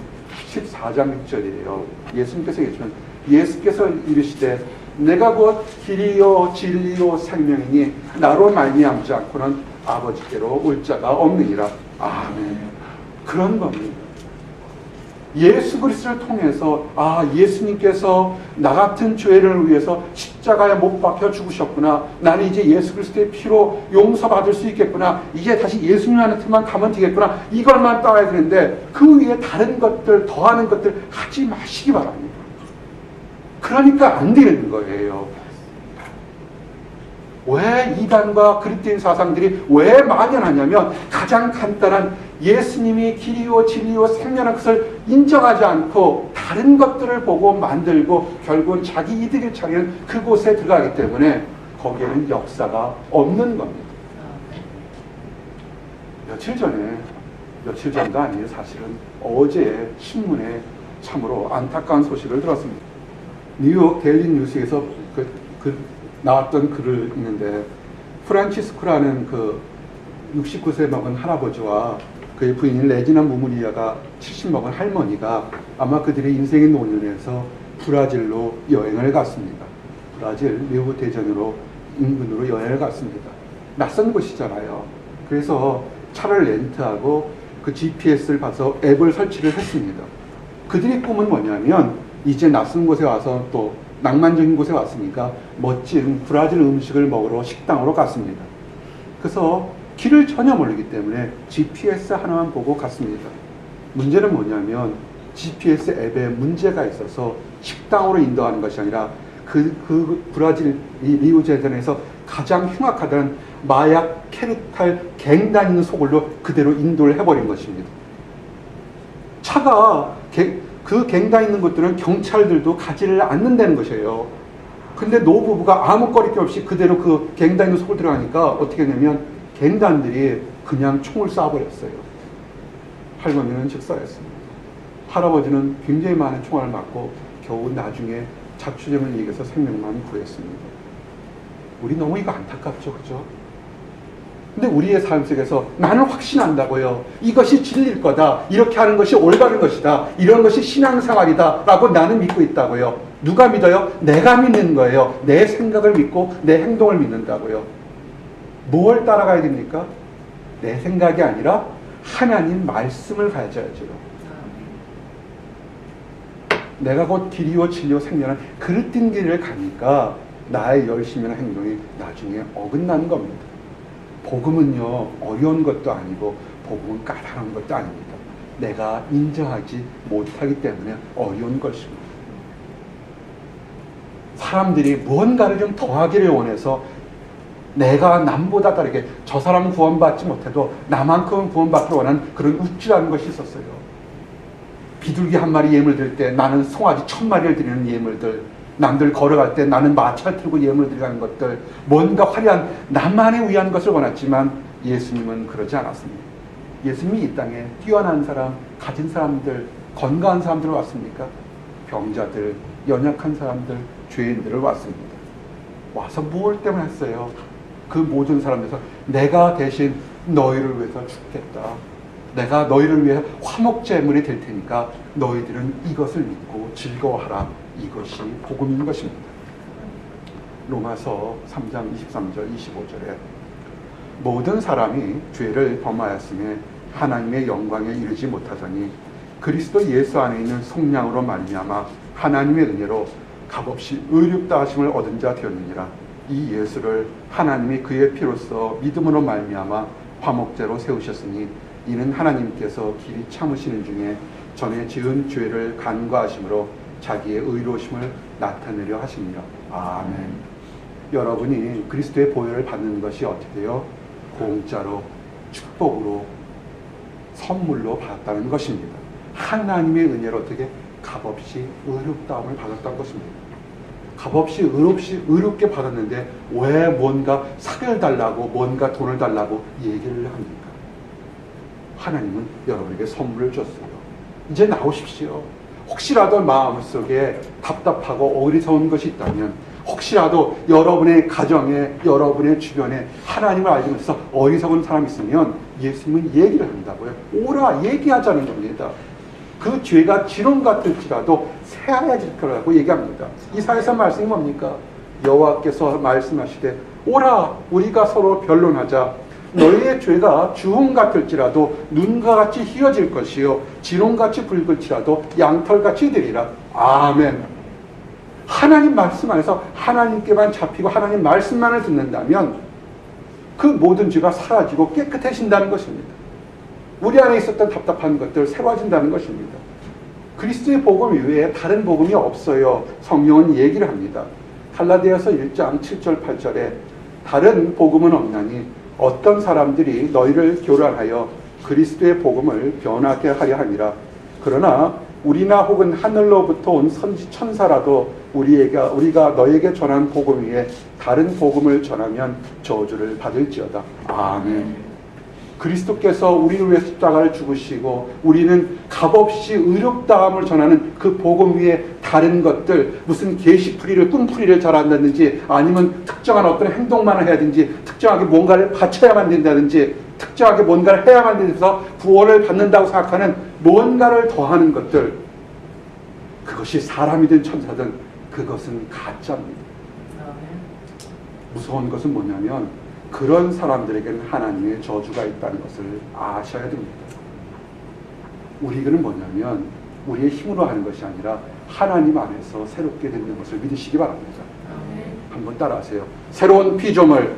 Speaker 1: 14장 6절이에요. 예수님께서 얘기하시면 예수께서 이르시되 내가 곧 길이요 진리요 생명이니 나로 말미암지 않고는 아버지께로 올 자가 없느니라. 아멘. 그런 겁니다. 예수 그리스도를 통해서 예수님께서 나 같은 죄를 위해서 십자가에 못 박혀 죽으셨구나. 나는 이제 예수 그리스도의 피로 용서받을 수 있겠구나. 이제 다시 예수님한테만 가면 되겠구나. 이걸만 따라야 되는데 그 위에 다른 것들, 더하는 것들 하지 마시기 바랍니다. 그러니까 안 되는 거예요. 왜 이단과 그리스도인 사상들이 왜 만연하냐면 가장 간단한 예수님이 길이요 진리요 생명한 것을 인정하지 않고 다른 것들을 보고 만들고 결국은 자기 이득을 차리는 그곳에 들어가기 때문에 거기에는 역사가 없는 겁니다. 며칠 전도 아니에요. 사실은 어제 신문에 참으로 안타까운 소식을 들었습니다. 뉴욕 데일리 뉴스에서 나왔던 글을 읽는데 프란치스코라는 그 69세 먹은 할아버지와 그의 부인인 레지나 무무리아가 70 먹은 할머니가 아마 그들의 인생의 노년에서 브라질로 여행을 갔습니다. 브라질 리우 대전으로 인근으로 여행을 갔습니다. 낯선 곳이잖아요. 그래서 차를 렌트하고 그 GPS를 봐서 앱을 설치를 했습니다. 그들의 꿈은 뭐냐면 이제 낯선 곳에 와서 또 낭만적인 곳에 왔으니까 멋진 브라질 음식을 먹으러 식당으로 갔습니다. 그래서 길을 전혀 모르기 때문에 GPS 하나만 보고 갔습니다. 문제는 뭐냐면 GPS 앱에 문제가 있어서 식당으로 인도하는 것이 아니라 그 브라질 이 리우제네에서 가장 흉악하다는 마약 케르탈 갱 다니는 소굴로 그대로 인도를 해버린 것입니다. 차가 그 갱 다니는 것들은 경찰들도 가지를 않는다는 것이에요. 근데 노부부가 아무 거리낌 없이 그대로 그 갱 다니는 소굴 들어가니까 어떻게 되냐면 갱단들이 그냥 총을 쏴버렸어요. 할머니는 즉사했습니다. 할아버지는 굉장히 많은 총알을 맞고 겨우 나중에 자추점을 이겨서 생명만 구했습니다. 우리 너무 이거 안타깝죠, 그죠? 근데 우리의 삶 속에서 나는 확신한다고요. 이것이 진리일 거다. 이렇게 하는 것이 올바른 것이다. 이런 것이 신앙생활이다. 라고 나는 믿고 있다고요. 누가 믿어요? 내가 믿는 거예요. 내 생각을 믿고 내 행동을 믿는다고요. 뭘 따라가야 됩니까? 내 생각이 아니라 하나님 말씀을 가져야죠. 내가 곧 길이요 진리요 생명은 그릇된 길을 가니까 나의 열심이나 행동이 나중에 어긋나는 겁니다. 복음은요 어려운 것도 아니고 복음은 까다로운 것도 아닙니다. 내가 인정하지 못하기 때문에 어려운 것입니다. 사람들이 무언가를 좀 더하기를 원해서 내가 남보다 다르게 저 사람은 구원받지 못해도 나만큼은 구원받기를 원하는 그런 우쭐한 것이 있었어요. 비둘기 한 마리 예물 드릴 때 나는 송아지 1000마리를 드리는 예물들, 남들 걸어갈 때 나는 마차를 틀고 예물을 드리는 것들, 뭔가 화려한 나만을 위한 것을 원했지만 예수님은 그러지 않았습니다. 예수님이 이 땅에 뛰어난 사람, 가진 사람들, 건강한 사람들을 왔습니까? 병자들, 연약한 사람들, 죄인들을 왔습니다. 와서 무엇 때문에 했어요? 그 모든 사람들에서 내가 대신 너희를 위해서 죽겠다. 내가 너희를 위해 화목제물이 될 테니까 너희들은 이것을 믿고 즐거워하라. 이것이 복음인 것입니다. 로마서 3장 23절 25절에 모든 사람이 죄를 범하였음에 하나님의 영광에 이르지 못하더니 그리스도 예수 안에 있는 속량으로 말미암아 하나님의 은혜로 값없이 의롭다 하심을 얻은 자 되었느니라. 이 예수를 하나님이 그의 피로써 믿음으로 말미암아 화목제로 세우셨으니 이는 하나님께서 길이 참으시는 중에 전에 지은 죄를 간과하심으로 자기의 의로우심을 나타내려 하십니다. 아멘. 여러분이 그리스도의 보혈을 받는 것이 어떻게 돼요? 공짜로, 축복으로, 선물로 받았다는 것입니다. 하나님의 은혜로 어떻게 값없이 의롭다함을 받았다는 것입니다. 값없이 의롭게 받았는데 왜 뭔가 사별 달라고 뭔가 돈을 달라고 얘기를 합니까? 하나님은 여러분에게 선물을 줬어요. 이제 나오십시오. 혹시라도 마음속에 답답하고 어리석은 것이 있다면, 혹시라도 여러분의 가정에, 여러분의 주변에 하나님을 알지 못해서 어리석은 사람이 있으면 예수님은 얘기를 한다고요. 오라 얘기하자는 겁니다. 그 죄가 지름 같을지라도 새하얘질 거라고 얘기합니다. 이사야서 말씀이 뭡니까? 여호와께서 말씀하시되 오라 우리가 서로 변론하자. 너희의 죄가 주홍 같을지라도 눈과 같이 희어질 것이요 진홍같이 붉을지라도 양털같이 되리라. 아멘. 하나님 말씀 안에서 하나님께만 잡히고 하나님 말씀만을 듣는다면 그 모든 죄가 사라지고 깨끗해진다는 것입니다. 우리 안에 있었던 답답한 것들 새로워진다는 것입니다. 그리스도의 복음 이외에 다른 복음이 없어요. 성경은 얘기를 합니다. 갈라디아서 1장 7절 8절에 다른 복음은 없나니 어떤 사람들이 너희를 교란하여 그리스도의 복음을 변하게 하려 함이라. 그러나 우리나 혹은 하늘로부터 온 선지 천사라도 우리가 너에게 전한 복음 위에 다른 복음을 전하면 저주를 받을지어다. 아멘. 그리스도께서 우리를 위해 십자가를 죽으시고 우리는 값없이 의롭다함을 전하는 그 복음 위에 다른 것들, 무슨 계시풀이를 꿈풀이를 잘한다든지 아니면 특정한 어떤 행동만을 해야든지 특정하게 뭔가를 바쳐야만 된다든지 특정하게 뭔가를 해야만 돼서 구원을 받는다고 생각하는 뭔가를 더하는 것들, 그것이 사람이든 천사든 그것은 가짜입니다. 무서운 것은 뭐냐면 그런 사람들에게는 하나님의 저주가 있다는 것을 아셔야 됩니다. 우리는 뭐냐면 우리의 힘으로 하는 것이 아니라 하나님 안에서 새롭게 되는 것을 믿으시기 바랍니다. 한번 따라하세요. 새로운 피조물.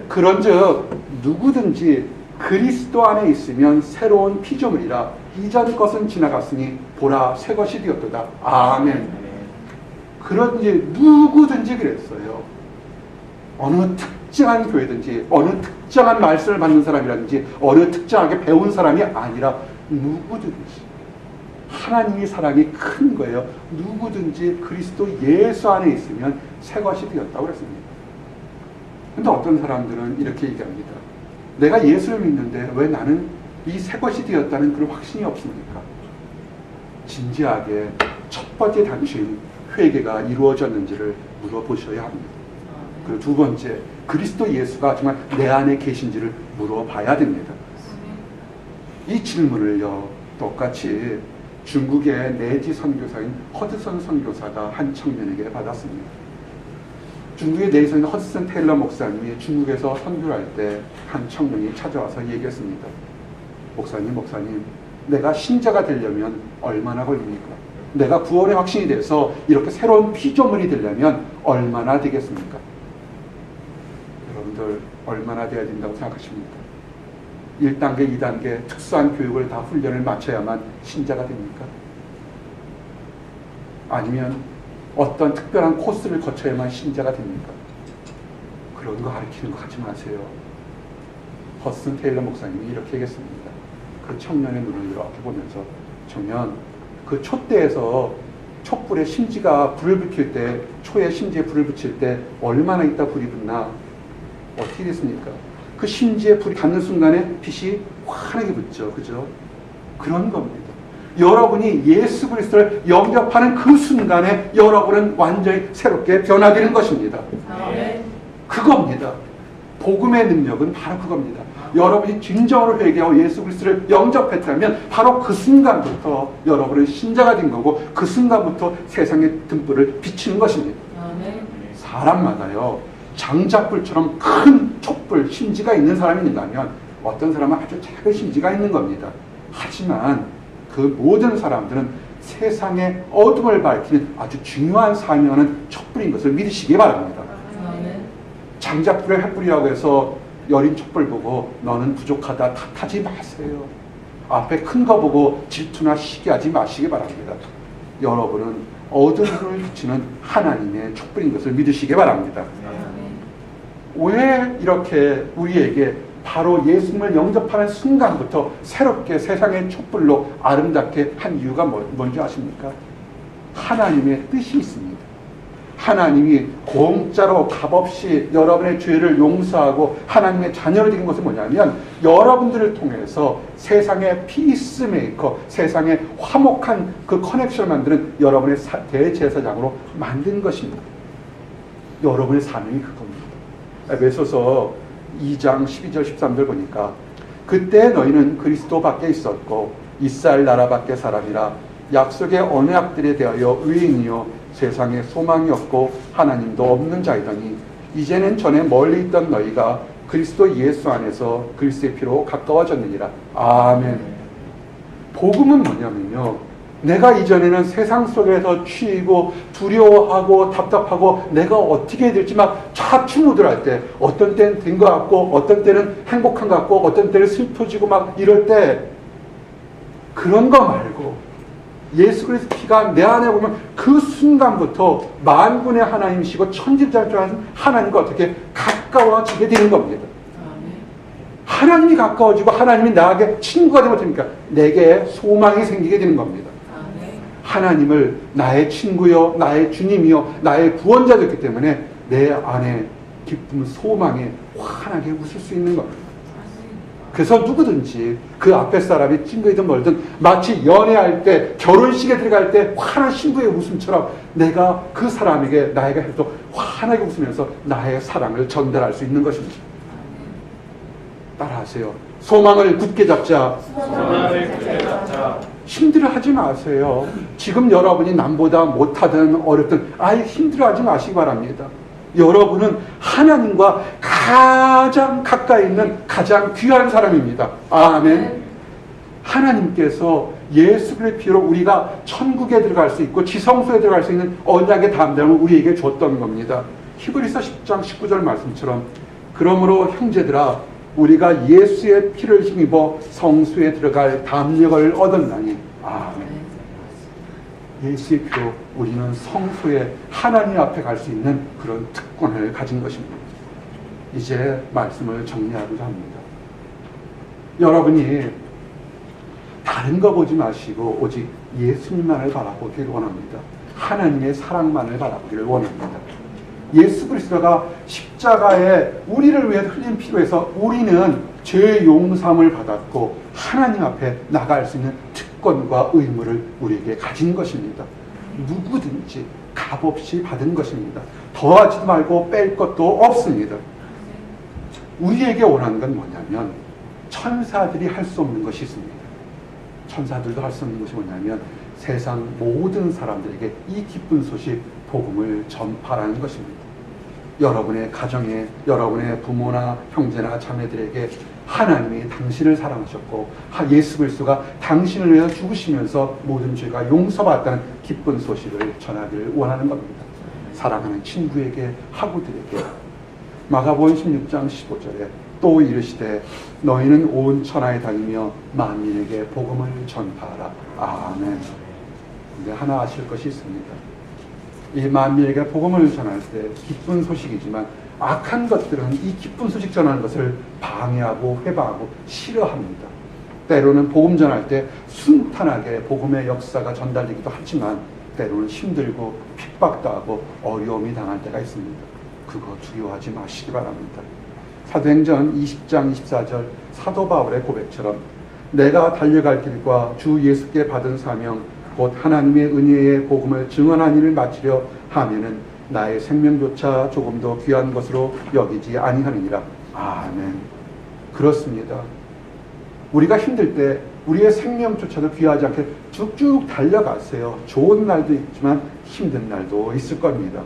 Speaker 1: 그런즉 누구든지 그리스도 안에 있으면 새로운 피조물이라 이전 것은 지나갔으니 보라 새 것이 되었도다. 아멘. 그런지 누구든지 그랬어요. 어느 특정한 교회든지 어느 특정한 말씀을 받는 사람이라든지 어느 특정하게 배운 사람이 아니라 누구든지 하나님의 사랑이 큰 거예요. 누구든지 그리스도 예수 안에 있으면 새 것이 되었다고 그랬습니다. 근데 어떤 사람들은 이렇게 얘기합니다. 내가 예수를 믿는데 왜 나는 이 새 것이 되었다는 그런 확신이 없습니까? 진지하게 첫 번째 당신 회개가 이루어졌는지를 물어보셔야 합니다. 그리고 두 번째, 그리스도 예수가 정말 내 안에 계신지를 물어봐야 됩니다. 이 질문을요, 똑같이 중국의 내지 선교사인 허드슨 선교사가 한 청년에게 받았습니다. 중국의 내지 선교사 허드슨 테일러 목사님이 중국에서 선교를 할 때 한 청년이 찾아와서 얘기했습니다. 목사님, 내가 신자가 되려면 얼마나 걸립니까? 내가 구원의 확신이 돼서 이렇게 새로운 피조물이 되려면 얼마나 되겠습니까? 여러분들 얼마나 돼야 된다고 생각하십니까? 1단계, 2단계 특수한 교육을 다 훈련을 마쳐야만 신자가 됩니까? 아니면 어떤 특별한 코스를 거쳐야만 신자가 됩니까? 그런 거 가르치는 거 하지 마세요. 허슨 테일러 목사님이 이렇게 얘기했습니다. 그 청년의 눈을 이렇게 보면서, 청년, 그 촛대에서 촛불에 심지가 불을 붙일 때, 초에 심지에 불을 붙일 때 얼마나 있다 불이 붙나? 어떻게 됐습니까? 그 심지에 불이 닿는 순간에 빛이 환하게 붙죠. 그죠? 그런 겁니다. 여러분이 예수 그리스도를 영접하는 그 순간에 여러분은 완전히 새롭게 변화되는 것입니다. 그겁니다. 복음의 능력은 바로 그겁니다. 여러분이 진정으로 회개하고 예수 그리스도를 영접했다면 바로 그 순간부터 여러분은 신자가 된 거고 그 순간부터 세상의 등불을 비추는 것입니다. 사람마다요, 장작불처럼 큰 촛불, 심지가 있는 사람이 있다면 어떤 사람은 아주 작은 심지가 있는 겁니다. 하지만 그 모든 사람들은 세상의 어둠을 밝히는 아주 중요한 사명하는 촛불인 것을 믿으시기 바랍니다. 장작불의 횃불이라고 해서 여린 촛불 보고 너는 부족하다 탓하지 마세요. 앞에 큰 거 보고 질투나 시기하지 마시기 바랍니다. 여러분은 어둠을 비추는 하나님의 촛불인 것을 믿으시기 바랍니다. 왜 이렇게 우리에게 바로 예수님을 영접하는 순간부터 새롭게 세상의 촛불로 아름답게 한 이유가 뭔지 아십니까? 하나님의 뜻이 있습니다. 하나님이 공짜로 값없이 여러분의 죄를 용서하고 하나님의 자녀로 된 것은 뭐냐면 여러분들을 통해서 세상의 피스메이커, 세상의 화목한 그 커넥션을 만드는 여러분의 대제사장으로 만든 것입니다. 여러분의 사명이 그겁니다. 에베소서 2장 12절 13절 보니까 그때 너희는 그리스도 밖에 있었고 이스라엘 나라 밖에 사람이라 약속의 언약들에 대하여 의인이요 세상에 소망이 없고 하나님도 없는 자이더니 이제는 전에 멀리 있던 너희가 그리스도 예수 안에서 그리스도의 피로 가까워졌느니라. 아멘. 복음은 뭐냐면요, 내가 이전에는 세상 속에서 취이고 두려워하고 답답하고 내가 어떻게 해야 될지 막 좌충우돌할 때, 어떤 때는 된 것 같고 어떤 때는 행복한 것 같고 어떤 때는 슬퍼지고 막 이럴 때, 그런 거 말고 예수 그리스도 피가 내 안에 보면 그 순간부터 만군의 하나님이시고 천지자주하신 하나님과 어떻게 가까워지게 되는 겁니다. 하나님이 가까워지고 하나님이 나에게 친구가 되면 됩니까? 내게 소망이 생기게 되는 겁니다. 하나님을 나의 친구요, 나의 주님이요, 나의 구원자 됐기 때문에 내 안에 기쁨, 소망에 환하게 웃을 수 있는 겁니다. 그래서 누구든지 그 앞에 사람이 친구이든 멀든 마치 연애할 때 결혼식에 들어갈 때 환한 신부의 웃음처럼 내가 그 사람에게 나에게 해도 환하게 웃으면서 나의 사랑을 전달할 수 있는 것입니다. 따라하세요. 소망을 굳게 잡자.
Speaker 2: 소망을 굳게 잡자.
Speaker 1: 힘들어하지 마세요. 지금 여러분이 남보다 못하든 어렵든 아예 힘들어하지 마시기 바랍니다. 여러분은 하나님과 가장 가까이 있는 가장 귀한 사람입니다. 아멘. 하나님께서 예수 그리스도의 피로 우리가 천국에 들어갈 수 있고 지성소에 들어갈 수 있는 언약의 담대함을 우리에게 줬던 겁니다. 히브리서 10장 19절 말씀처럼 그러므로 형제들아 우리가 예수의 피를 힘입어 성소에 들어갈 담력을 얻었나니 아멘. 예수의 피로 우리는 성소에 하나님 앞에 갈 수 있는 그런 특권을 가진 것입니다. 이제 말씀을 정리하고자 합니다. 여러분이 다른 거 보지 마시고 오직 예수님만을 바라보기를 원합니다. 하나님의 사랑만을 바라보기를 원합니다. 예수 그리스도가 십자가에 우리를 위해 흘린 피로 해서 우리는 죄 용서함을 받았고 하나님 앞에 나갈 수 있는 특권과 의무를 우리에게 가진 것입니다. 누구든지 값없이 받은 것입니다. 더하지도 말고 뺄 것도 없습니다. 우리에게 원하는 건 뭐냐면 천사들이 할 수 없는 것이 있습니다. 천사들도 할 수 없는 것이 뭐냐면 세상 모든 사람들에게 이 기쁜 소식 복음을 전파하는 것입니다. 여러분의 가정에 여러분의 부모나 형제나 자매들에게 하나님이 당신을 사랑하셨고 예수 그리스도가 당신을 위해서 죽으시면서 모든 죄가 용서받았다는 기쁜 소식을 전하기를 원하는 겁니다. 사랑하는 친구에게 하구들에게. 마가복음 16장 15절에 또 이르시되 너희는 온 천하에 다니며 만민에게 복음을 전파하라. 아멘. 근데 하나 아실 것이 있습니다. 이 만민에게 복음을 전할 때 기쁜 소식이지만 악한 것들은 이 기쁜 소식 전하는 것을 방해하고 회방하고 싫어합니다. 때로는 복음 전할 때 순탄하게 복음의 역사가 전달되기도 하지만 때로는 힘들고 핍박도 하고 어려움이 당할 때가 있습니다. 그거 두려워하지 마시기 바랍니다. 사도행전 20장 24절 사도 바울의 고백처럼 내가 달려갈 길과 주 예수께 받은 사명 곧 하나님의 은혜의 복음을 증언한 일을 마치려 하면은 나의 생명조차 조금 더 귀한 것으로 여기지 아니하느니라. 아멘. 그렇습니다. 우리가 힘들 때 우리의 생명조차도 귀하지 않게 쭉쭉 달려가세요. 좋은 날도 있지만 힘든 날도 있을 겁니다.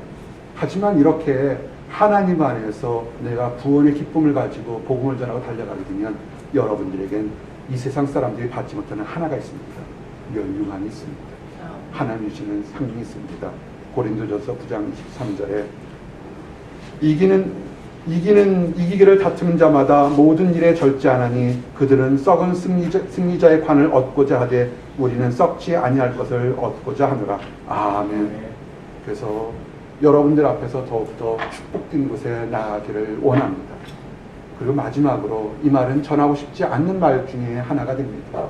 Speaker 1: 하지만 이렇게 하나님 안에서 내가 구원의 기쁨을 가지고 복음을 전하고 달려가게 되면 여러분들에겐 이 세상 사람들이 받지 못하는 하나가 있습니다. 면류관이 있습니다. 하나님 주시는 상이 있습니다. 고린도전서 9장 23절에 이기기를 다투는 자마다 모든 일에 절제하나니 그들은 썩은 승리자의 관을 얻고자 하되 우리는 썩지 아니할 것을 얻고자 하노라. 아멘. 그래서 여러분들 앞에서 더욱더 축복된 곳에 나아가기를 원합니다. 그리고 마지막으로 이 말은 전하고 싶지 않는 말 중에 하나가 됩니다.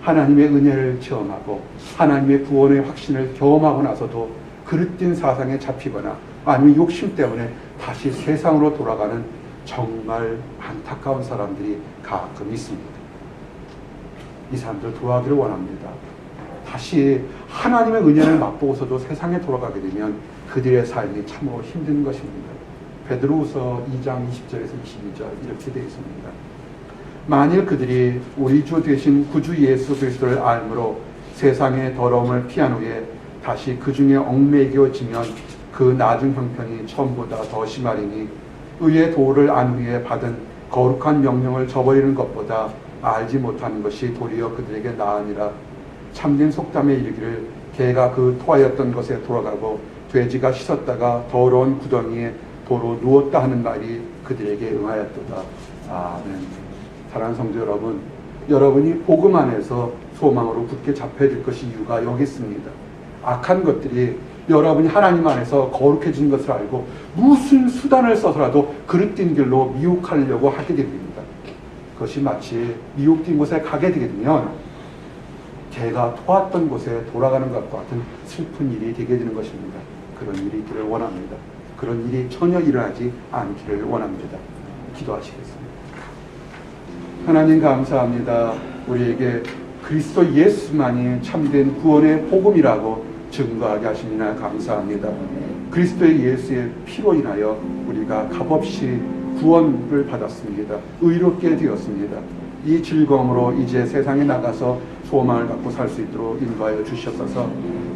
Speaker 1: 하나님의 은혜를 체험하고 하나님의 구원의 확신을 경험하고 나서도 그릇된 사상에 잡히거나 아니면 욕심 때문에 다시 세상으로 돌아가는 정말 안타까운 사람들이 가끔 있습니다. 이 사람들 도와주기를 원합니다. 다시 하나님의 은혜를 맛보고서도 세상에 돌아가게 되면 그들의 삶이 참으로 힘든 것입니다. 베드로후서 2장 20절에서 22절 이렇게 되어 있습니다. 만일 그들이 우리 주 되신 구주 예수 그리스도를 알므로 세상의 더러움을 피한 후에 다시 그 중에 얽매여지면 그 나중 형편이 처음보다 더 심하리니 의의 도를 안 후에 받은 거룩한 명령을 저버리는 것보다 알지 못하는 것이 도리어 그들에게 나으니라. 참된 속담에 이르기를 개가 그 토하였던 것에 돌아가고 돼지가 씻었다가 더러운 구덩이에 도로 누웠다 하는 말이 그들에게 응하였도다. 아멘. 사랑하는 성도 여러분, 여러분이 복음 안에서 소망으로 굳게 잡혀야 될 것이 이유가 여기 있습니다. 악한 것들이 여러분이 하나님 안에서 거룩해진 것을 알고 무슨 수단을 써서라도 그릇된 길로 미혹하려고 하게 됩니다. 그것이 마치 미혹된 곳에 가게 되게 되면 개가 토했던 곳에 돌아가는 것과 같은 슬픈 일이 되게 되는 것입니다. 그런 일이 있기를 원합니다. 그런 일이 전혀 일어나지 않기를 원합니다. 기도하시겠습니다. 하나님 감사합니다. 우리에게 그리스도 예수만이 참된 구원의 복음이라고 증거하게 하시니나 감사합니다. 그리스도의 예수의 피로 인하여 우리가 값없이 구원을 받았습니다. 의롭게 되었습니다. 이 즐거움으로 이제 세상에 나가서 소망을 갖고 살 수 있도록 인도하여 주시옵소서.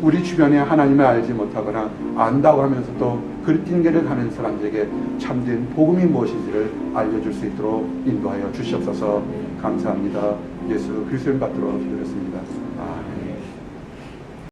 Speaker 1: 우리 주변에 하나님을 알지 못하거나 안다고 하면서도 그릇된 길을 가는 사람들에게 참된 복음이 무엇인지를 알려줄 수 있도록 인도하여 주시옵소서. 감사합니다. 예수 그리스도를 받들어 기도했습니다.